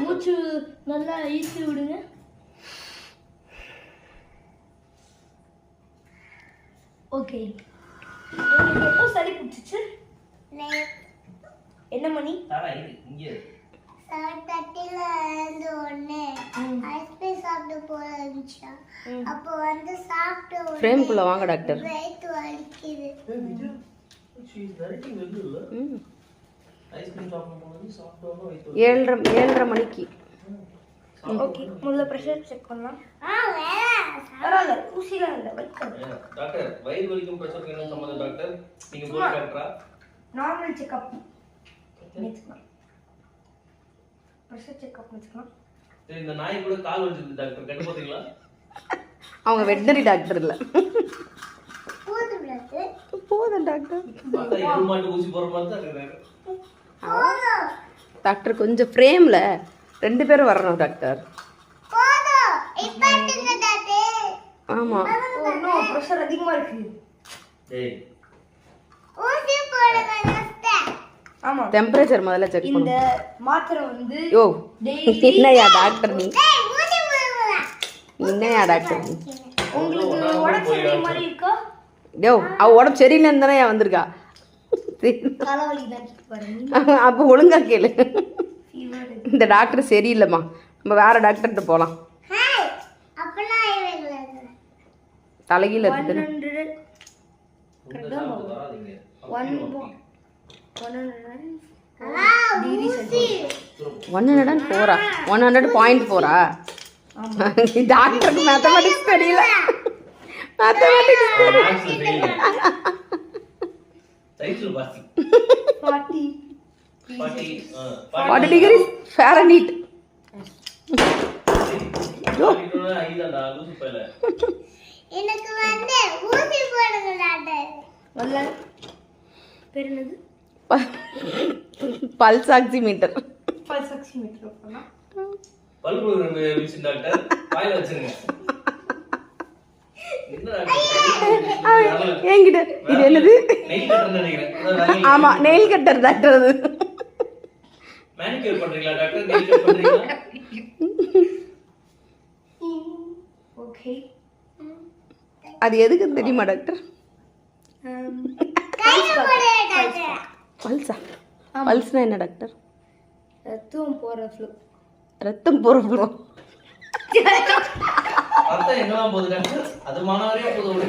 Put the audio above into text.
மூச்சு நல்லா ஈஸி விடுங்க. ஓகே. உங்களுக்கு எப்போ சளி பிடிச்சிச்சு? என்ன மணி? இங்கே 7:30ல இருந்து ஒண்ணே ஐஸ்கிரீம் சாப்பிட்டு போறேன்ச்சா. அப்போ வந்து சாப்பிட்டு ஃப்ரேம்க்குள்ள வாங்க டாக்டர். வயித்து வலிக்குது. ஐஸ்கிரீம் சாப்பிடும்போது சாப்பிட்டோம் வயித்து 7:30 மணிக்கு. ஓகே, முதல்ல பிரஷர் செக் பண்ணலாம். வேற ஊசிலாம் இல்லை, வைக்கணும். டாக்டர் வயிறு வலிக்கும் பிரஷருக்கு என்ன சம்பந்தம் டாக்டர்? நீங்க போய் டாக்டரா? நார்மல் செக்அப் வச்சுக்கலாம். பிரஷர் செக்அப் வச்சுக்கலாம். சரி, இந்த நாய் கூட கால் வலிச்சிருக்கு டாக்டர், கட்டு போறீங்களா? அவங்க வெட்டரி டாக்டர் இல்ல. போதும் டாக்டர். பார்த்தா எரு மாட்டு ஊசி போற மாதிரி தான் இருக்காரு. டாக்டர் கொஞ்சம் ஃப்ரேம்ல 2 பேரும் வரணும் டாக்டர். ஆமா. நோ, பிரஷர் அதிகமா இருக்கு. டேய் ஊசி போடுங்க டாக்டர். ஆமா, டெம்பரேச்சர் முதல்ல செக் இந்த பண்ணு. மாத்திரை வந்து யோ டெய்லி என்னையா டாக்டர் நீ? ஊசி போடுங்க. என்னையா டாக்டர் நீ? உங்களுக்கு உடம்பு சரி மாதிரி இருக்கா? யோ அவ உடம்பு சரியில்லைன்னு தானே வந்திருக்கா. தலைவலி தான் பாருங்க. அப்போ ஒழுங்கா கேளு. ஃபீவர் இந்த டாக்டர் சரியில்லைம்மா, நம்ம வேற டாக்டர்கிட்ட போகலாம். ஹாய் அப்பலாம் ஐவங்களா. தலைகீழ இருக்குது. 100 கரெக்ட்டா வராதீங்க. 104 104 100.4 டாக்டருக்கு மேத்தமெட்டிக்ஸ் தெரியல. மேத்தமெட்டிக்ஸ் மேக்ஸ்ல ஃபெயில். சைக்கிள் பாசி 40 40 டிகிரி ஃபாரன்ஹீட். ஐதாண்டா லூசு பையல. எனக்கு வந்து ஊசி போடுங்க டாக்டர். வல்ல பேர் என்னது? Pulse oximeter. பல்ஸ் ஆக்சிமீட்டர் பண்ணா பல்பு ரெண்டு மிஷின் டாக்டர் வாயில வச்சிருங்க. என்ன டாக்டர்? என்கிட்ட இது என்னது? நெயில் கட்டர் நினைக்கிறேன். ஆமா, நெயில் கட்டர் டாக்டர். அது மேனிக்யூர் பண்றீங்களா டாக்டர்? நெயில் கட் பண்றீங்களா? ஓகே. அது எதுக்கு தெரியுமா டாக்டர்? கையில போடுங்க டாக்டர். பல்ஸா? பல்ஸ்னா என்ன டாக்டர்? ரத்தம் போற ஃப்ளோ. ரத்தம் போற ஃப்ளோ. ரத்தம் எங்கெல்லாம் போகுது டாக்டர்? அது மானவரையா போகுது.